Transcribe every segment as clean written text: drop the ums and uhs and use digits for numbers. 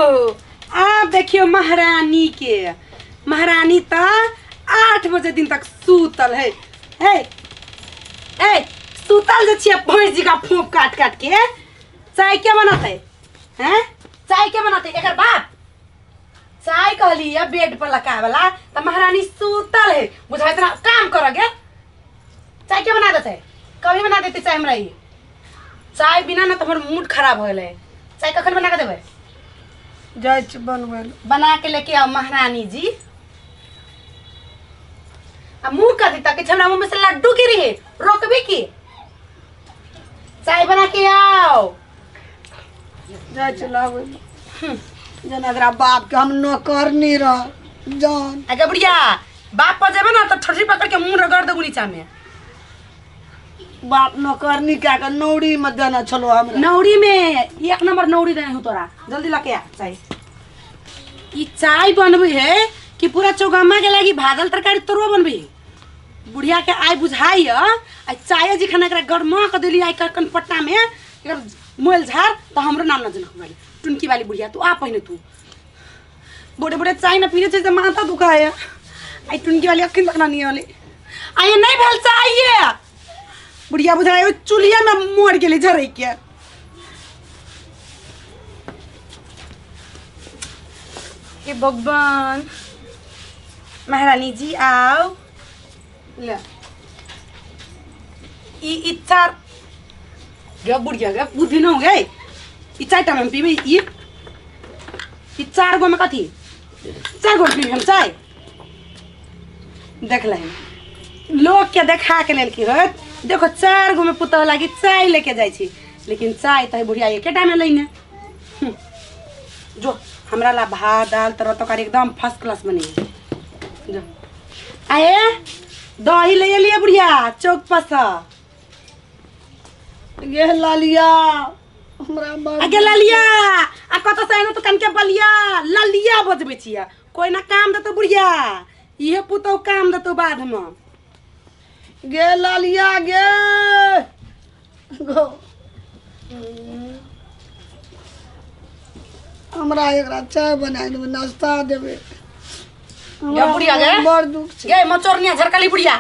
आप देखियो महारानी के महारानी तो 8 बजे दिन तक सूतल है। सूतल जे छिए भैंस जी का फूंक काट काट के चाय क्या बनाते हैं? चाय क्या बनाते एकर बाप चाय कहली है बेड पर लगा वाला तो महारानी सूतल है बुझा इतना काम करोगे। चाय क्या बना देते कभी बना देते चाय हमरा ही चाय बिना ना तुम्हार मूड खराब हो गए। चाय कखन बना के देवे जाय बनवे बना के लेके आओ महारानी जी। अब मुंह कर देता कि हमरा मुंह में से लड्डू गिरी है रोकबी की चाय बना के आओ। जाय चलावे जना बाप के हम नौकर नहीं रह जान अगे बुढ़िया बाप पर जाबे ना तो ठठी पकड़ के मुंह रगड़ दे नीचा में। बाप नौकर नहीं क्या कर नौड़ी मत देना चलो हमरा नौड़ी में 1 नंबर नौड़ी देने हूँ तोरा जल्दी लाके आ चाय। ई चाय बनबी है कि पूरा चौगम्मा के लागी भादल तरकारी तोरो बनबी बुढ़िया के आय बुझाई आ चाय जी खाना गरमा कर दिली आई कनपट्टा में मोल झाड़ तो हमरो नाम न जनक वाली टुनकी वाली बुढ़िया तू आ पहिने तू बड़े बड़े चाय न पीने से माथा दुखाए आई टुनकी वाली अखिन तक नहीं वाली आई नहीं भेल चाहिए बुढ़िया बुझाए चूल्हे में मोड़ के लिए झरे के हे भगवान महारानी जी आओ ले इच्छा गे बुढ़िया गे बुद्धि न हो गए ई 4 टाइम पीबे ई 4 गो में कथी 4 गो पीबे हम चाय देख ले लोग के देखा के लेल की होत देखो 4 गो में पुतह लागी चाय लेके जाई छी लेकिन चाय त बुढ़िया एके टाइम में लईने जो हमरा ला भात दाल तरह तरकारी एकदम फर्स्ट क्लास बनी जो आए दही ले लिए बुढ़िया चौक पर से गे लालिया हमरा आगे लालिया आ कत से आइनो तो कन के बलिया लालिया बजबे छिया कोई ना काम देतो बुढ़िया इहे पुतो काम देतो बाद में गे लालिया गे गो हमरा एकरा चाय बना देबे नाश्ता देबे या बुढ़िया गे बड़ दुख छै गे मचोरनिया झरकाली बुढ़िया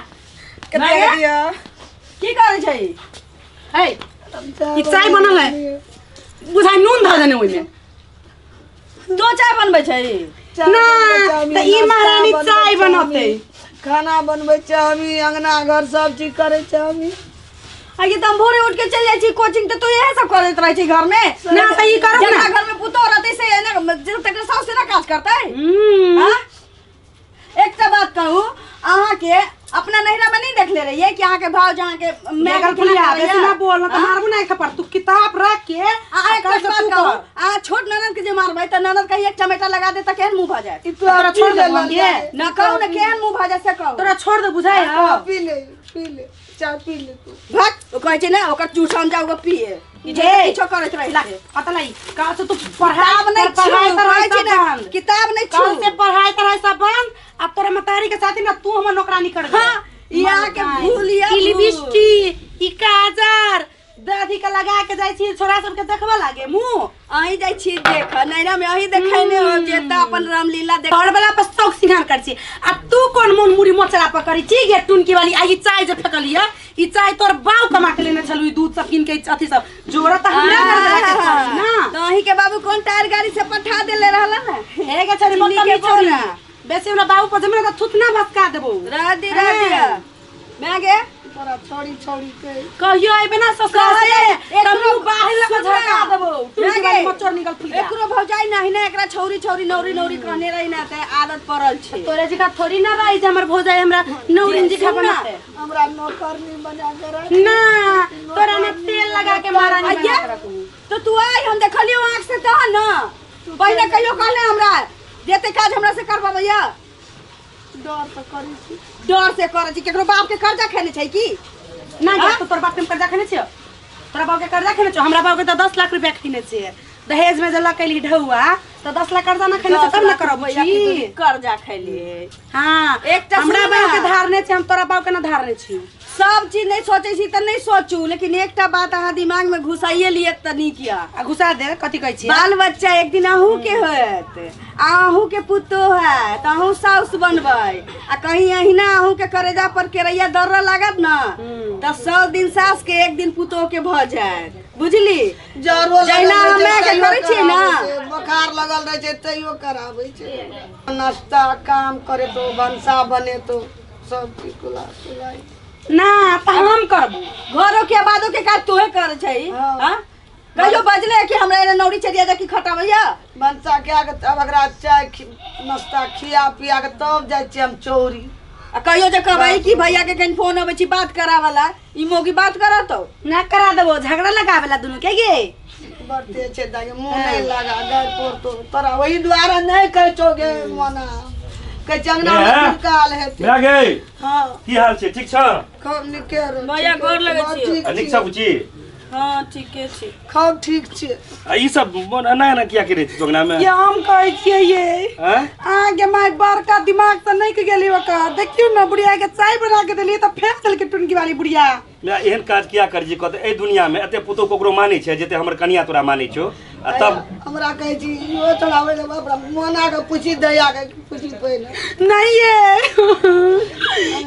के दे दिया की करे छै हे ई चाय बनल है बुझाई नून ध देने ओइ में दो चाय बनबै छै ना त ई महारानी चाय बनते खाना बनबै छै हमी अंगना घर सब चीज करे छै हमी आगे तुम भोरे उठ के चल जाई कोचिंग तो तू यही सब करत रह छी घर में ना त ई करब ना घर में पुतो रहते से ना जब तक सास से ना काज करता है हां एक तो बात कहूं आहा के अपना नहिरा में नहीं देख ले रही है कि आहा के भाव जहां के मैं बुढ़िया बेसी ना बोलना त मारबो ना खपर तू किताब रख के आ एक बात कहूं आ छोट ननद के जे मारबै त ननद कहीं एक टमाटर लगा दे त केहन मुंह भ जाए ई तोरा छोड़ दे मंगे ना कहूं ना केहन मुंह भ जाए से कहूं तोरा छोड़ दे बुझाई ह पी ले चाय पी ले तू भक ओ कहै छै ना ओकर चूसन जाओ पिए ई जे किछो करत रही पता नहीं का से तू पढ़ाई किताब नहीं पढ़ाई छू तरह से ना बंद किताब नहीं कल छू से पढ़ाई तरह से बंद अब तोरा मतारी के साथ ना तू हमर नौकरानी कर दे हां यहाँ के भूलिया ई लिपस्टिक ई काजर दादी का लगा के जाई छी छोरा सब के देखबा लागे मुंह अही जाई छी देख नैरा में अही देखै ने हो जे त अपन रामलीला देख तोर वाला पर शौक सिंगार कर छी आ तू कोन मन मुड़ी मोचरा पर करी छी गे टुनकी वाली आई चाय जे फेकलिया ई चाय तोर बाऊ कमा के लेने छलु दूध सब किन के अथी सब जोरा त हमरा कर दे ना तो अही के बाबू कोन टायर गाड़ी से पठा देले रहला ना हे गे छरी मत के छोड़ी बेसी हमरा बाऊ पर जमे त थुथना भसका देबो रह दे मैं गे तोरा छोड़ी छोड़ी के कहियो आइबे ना ससुर से एकरो बाहर लगा झरका देबो टुनकी वाली मचोर निकल फुल एकरो भौजाई नहीं ना एकरा छौरी छौरी नौरी नौरी कहने रही ना ते आदत पड़ल छै तोरे जी का थोड़ी ना रही जे हमर भौजाई हमरा नौरिन जी खा बनाते हमरा नौकर नहीं बना कर ना तोरा में तेल लगा के मारा नहीं तो तू आई हम देखलियो आंख से कह ना पहले कहियो कहले हमरा जेते काज हमरा से करबा भैया डर तो करी छी डर से करे छी केकरो बाप के कर्जा खेने छै की ना गे तो तोर बाप के कर्जा खेने छियो तोरा बाप के कर्जा खेने छो हमरा बाप के तो 10 लाख रुपया खेने छे दहेज में जला कैली ढौआ तो 10 लाख कर्जा ना खेले तब ना करब छी। कर्जा खैली हाँ एकटा हमरा सुन बाप ना। के धारने छी, हम तोरा बाप के ना धारने छी। सब चीज नहीं सोचे छी त नहीं सोचू, लेकिन एकटा बात अहाँ दिमाग में घुसाइए लिए त नीक या। आ घुसा दे कथी कहै छी। बाल बच्चा एक दिन अहू के होत, अहू के पुतो है त अहू साउस बनबै, आ कहीं अहिना अहू के करेजा पर केरैया दर्रा लागत न त 100 दिन सास के 1 दिन पुतो के भ जायत, बुझली। जरो जहिना हमे के करै छी ना, बुखार लगल रहे छै तैयो कराबै छै। नाश्ता काम करे तो भंसा बने तो सब चीज कुलाई ना त हम करबो। घरों के बादो के काज तोहे करे छै। हाँ। हां कहियो बजले कि हमरा एने नौरी चढ़िया जा कि खटावैया। भंसा के आके तब अगरा चाय नाश्ता खिया पिया के तब जाय छी हम चौरी। आ कहियो जे कहबै कि भैया के कहीं फोन आबै छी बात करावला, ई मोगी बात करत हो ना करा देबो, झगड़ा लगावेला दुनु के गे। बढ़ते छै दागे मुंह नहीं लगा गए पोर तो तोरा वही द्वारा नहीं कह छोगे मना के चंगना में काल है। मैं गए हां की हाल छै? ठीक छ? खूब निके रे भैया गोर लगै छी। ठीक छ बुची? हां ठीके छी। खूब ठीक छै। आ ई सब ना ना किया करे छी जोगना में? ये हम कहै छियै ये हैं? आगे माय बड़का दिमाग से नहीं के गेली ओकर। देखियो ना बुढ़िया के चाय बना के देली त फेंक देल के टुनकी वाली बुढ़िया। मैं एहन काज किया कर जी कहते ए दुनिया में एते पुतो कोकरो मानै छै जते हमर कनिया तोरा मानै छौ। आ तब हमरा कहै छी यो चढ़ावे ले बाप रे मोना के पूछी दया के पूछी पहले नहीं ये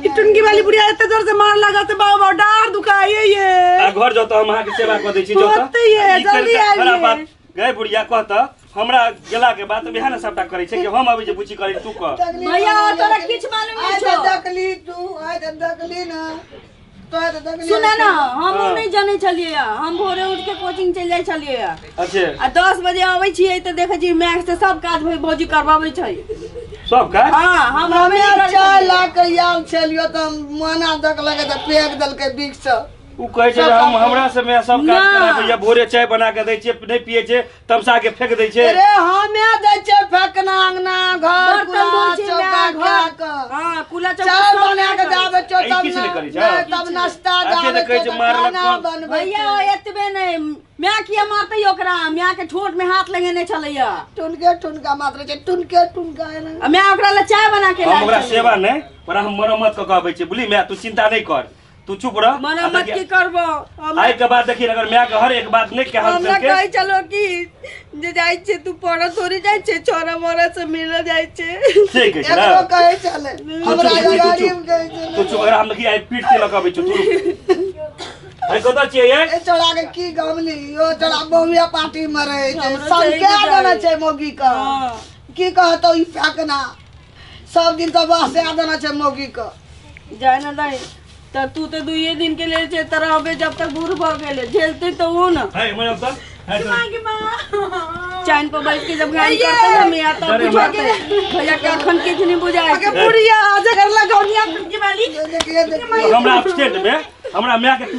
ई टुनकी वाली बुढ़िया एते जोर से मार लगा से बाबा डार दुखाइए ये। आ घर जो तो हम अहाँ के सेवा क दै छी जो तो होते ये, जल्दी आइए। खराब बात गए बुढ़िया कहत हमरा गेला के बाद बिहान ना सबटा करे छै कि हम अबै जे बुची करे तू कह। भैया तोरा किछ मालूम नहीं आज छौ। देखली तू आज देखली ना तो आज देखली सुना ना हम नहीं जाने छलिए, हम भोरे उठ के कोचिंग चल जाय छलिए अच्छे आ 10 बजे आबै छियै त देखै छी मैक्स से सब काज भौजी करबाबै छै। सब काज हां हम हमे नहीं करै चाय छलियै। ला के आयल छलियो त मोना देखलक त फेंक देलकै बिक्स। उ कहै छै हम हमरा से मैं सब काज ना। कराबै या भोरे चाय बना के दै छै नहीं पिए छै तमसा के फेंक दै छै। अरे हमे दै छै फेंकना अंगना घर बर्तन कुला धोइ छै चौका मैं क्या घर। क हां कुला चाय बना के जाबे छौ ई तब किछ नहीं करै छै। नहीं, तब नाश्ता आके जाबे देखै छै छौ मारलक खाना कोन। बनबै भैया एतबे नहीं मैं किया मारतै ओकरा, मैं के ठोट में हाथ लगेने छलैया टुनके टुनका मात्र छै टुनके टुनका है ना। आ मैं ओकरा ले चाय बना के हम ओकरा लाई सेवा नहीं पर हम मरम्मत क कहबै छै बुली मैं तू चिंता नहीं कर तू चुप रह। मरम्मत की करबो। आइ के बाद देखी अगर मैं के हर एक बात नहीं कहल हमरा के कहै चलो कि जे जाइ छै तू पढ़ थोड़ी जाइ छै, छोरा मोरा से मिल जाइ छै। से कहै छै ना एकरो कहै चले हमरा चुप, चुप, गाड़ी चुप। में कहै चले तू चुप अगर हम देखी आइ पीट के लगाबै छै तू आइ कत छियै ये ए चोरा के की गमली यो चोरा बहुया पार्टी में रहे छै हमरो सब सही के बुझाइ। देना छै मोगी का हां की कहतो ई फेंकना सब दिन तो बस से देना छै मोगी का। जाय ना दाई त तू तो 2 दिन के लिए छै तरह अबे जब तक बूढ़ भ गेले झेलते तो वो ना है मन अब तक है तो की मां चैन पर बैठ के जब गाड़ी करते ना मैं आता अरे बुझाते भैया के अखन किछ नहीं बुझाए आगे बुढ़िया आज घर लगौनिया टुनकी वाली ये देखिए हमरा स्टेट में हमरा मैं के तू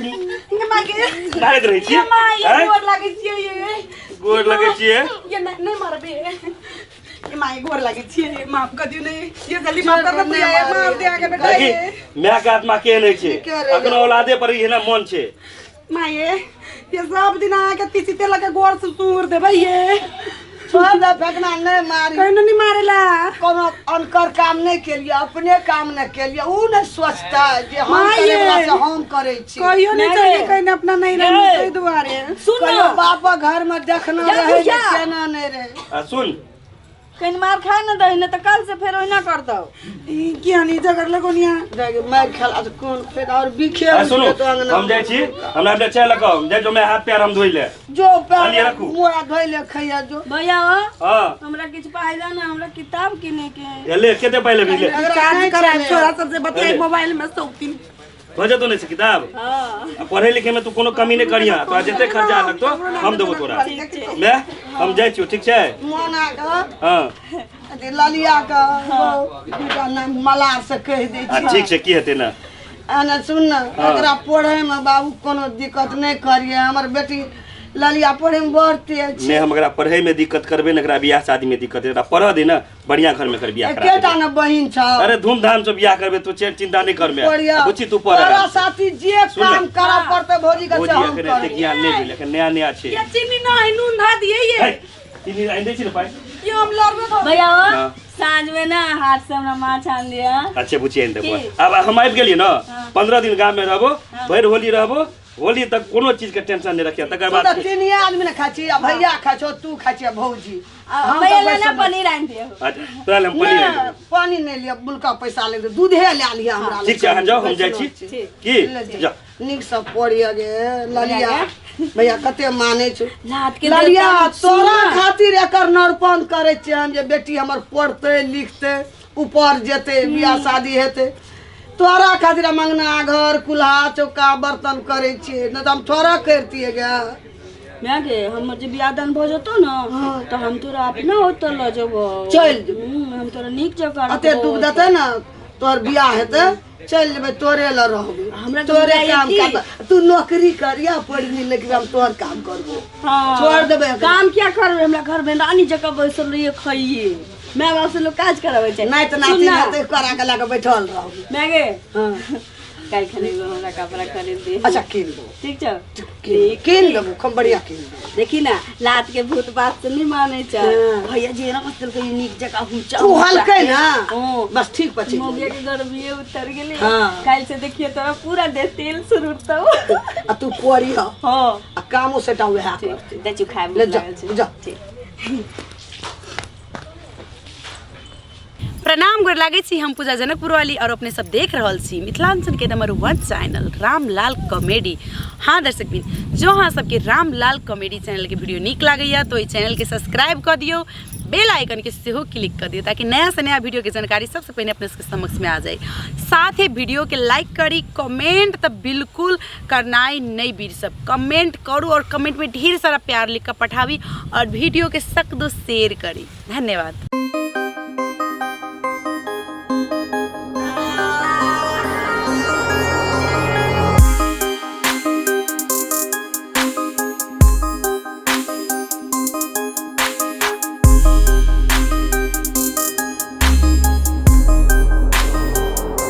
ये मां के डालैत रहै छी ये मां ये हैं? गोर लागे छियै ये गोर लगै छियै ये नहीं मारबे ये मां ये गोर लागे छियै माफ कर दियो नहीं ये जल्दी माफ कर दे बुढ़िया ये मार दे आगे बेटा देखी ये मैं के आत्मा के नहीं छै अखन औलादे पर ही ना मन छै। मां ये सब दिन आके तीसी तेल के गोर से सूर दे भाई ये छोड़ दे फेंकना नहीं मारी कहनो नहीं मारेला कोनो अनकर काम नहीं के लिए अपने काम नहीं के लिए ऊ नहीं सोचता जे हम माँ करे ये। वाला से हम करे छी कहियो नहीं नहीं। चाहिए कहने अपना नहीं रहने नहीं। के दुआरे सुन कहियो ना बापा घर में देखना या रहे भैया। जे केना नहीं रहे आ सुन कहीं मार खाए ना दही ना तो कल से फिर ओहिना कर दो। ई किया नहीं झगड़ लगोनिया देख मैं खेला तो कौन फिर और बिखे आ सुनो तो अंगना हम जाइ छी हमरा अपने चाय लगाओ जाय जो मैं हाथ पैर हम धोइ ले जो खाली पैर रखू। मुआ धोइ ले खैया जो भैया हां हमरा किछ पाइ दे ना, हमरा किताब किने के। ये ले केते पहले भी ले रिचार्ज करा छोरा सबसे बतियाई अरे। मोबाइल में शौकीन भजे तो नहीं से किताब हां आ पढ़े लिखे में तू कोनो कमी नहीं करिया तो जते खर्चा लगतो हम देबो तोरा मैं हम जाइ छी ठीक छै। मोना का हां अथी ललिया का दूटा नाम मलार से कह दे आ छी ठीक छै की हेतै ना आना सुन ना हाँ। एकरा पढ़े में बाबू कोनो दिक्कत नहीं करिए हमर बेटी ललिया पढ़े में बढ़ते ने हम एकरा पढ़े में दिक्कत करबे न एकरा बियाह शादी में दिक्कत एकरा पढ़ दे ना बढ़िया घर में कर बियाह करा एकेटा न बहिन छ अरे धूमधाम से बियाह करबे तू चिंता नहीं कर में बढ़िया बुच्ची तू पढ़ तोरा साथी जे काम करा पड़ते भौजी का भौजी हम के कर ज्ञान नहीं मिले नया नया छे ये चीनी ना है नून धा दिए ये तीन आइंदे छी पाई ये हम लड़बे तो भैया हाँ। साँझ में ना हाथ से हमरा माछ आन दिया। अच्छे बुच्ची आइंदे अब हम आबि गेलिए ना 15 दिन गांव में रहबो भर होली रहबो होली तक कोनो चीज के टेंशन नहीं रखिया तकर तो बाद तीन आदमी न खाची भैया खाचो तू खाची भौजी भैया लेना पनीर आन दिया। अच्छा तोरा हम पनीर आइंदे नहीं, पानी नहीं लिया बुलका पैसा ले दूधे ले लिया हमरा ठीक छै हम जाओ हम जाइ छी की जा निक सब पढ़िया गे ललिया भैया कते माने छ रात के ललिया तोरा खातिर एकर नरपन करे छी हम जे बेटी हमर पढ़ते लिखते ऊपर जेते बियाह शादी हेते तोरा खातिर मंगना घर कुल्हा चौका बर्तन करे छी न त हम थोड़ा करती गे मैं के हमर जे बियाह दान भ जतो ना तो हम तोरा अपना होतल ल जबो चल हम तोरा नीक जगह अते दुख देते ना तोर बियाह हेते चल जेबे तोरे ल रहबे हमरा तोरे दुख काम जाइए कर तू नौकरी करिया पढ़नी लेकिन हम तोर काम करबो हाँ। छोड़ देबे काम क्या करबे हमरा घर में रानी जगह बैसल रहिए खाइए मैं बाप से लोग काज करावे छै नहीं तो नाती नाते करा के लाके बैठल रहबे मैं गे हां काल खने हमरा कपड़ा खरीद दे। अच्छा किन दो ठीक छ किन देबो खूब बढ़िया किन दो देखी ना लात के भूत बात से नहीं माने छ हाँ। भैया जी ना कस्तल के नीक जगह हुचा तू हल्के ना हाँ। बस ठीक पची मोगिया के गर्मी उतर गेले हाँ। काल से देखिए तोरा पूरा दे तेल सुरुतौ आ तू पढ़ी ह हां आ कामो सेटा हुआ करते दे चु खाए ले जा जा प्रणाम गोर लागै छी हम पूजा जनकपुर वाली और अपने सब देख रहल छी मिथिलांचल के नंबर 1 चैनल रामलाल कॉमेडी। हाँ दर्शक बिन जो हाँ सबके रामलाल कॉमेडी चैनल के वीडियो निक लागैया तो इस चैनल के सब्सक्राइब कर दियो बेल आइकन के सेहो क्लिक कर दियो ताकि नया से नया वीडियो के जानकारी सबसे पहले अपने सबके समक्ष में आ जाए। साथ ही वीडियो के लाइक करी कमेंट तो बिल्कुल करनाई नहीं बिरसब कमेंट करू और कमेंट में ढेर सारा प्यार लिख कर पठावी और वीडियो के सख्त शेयर करी। धन्यवाद।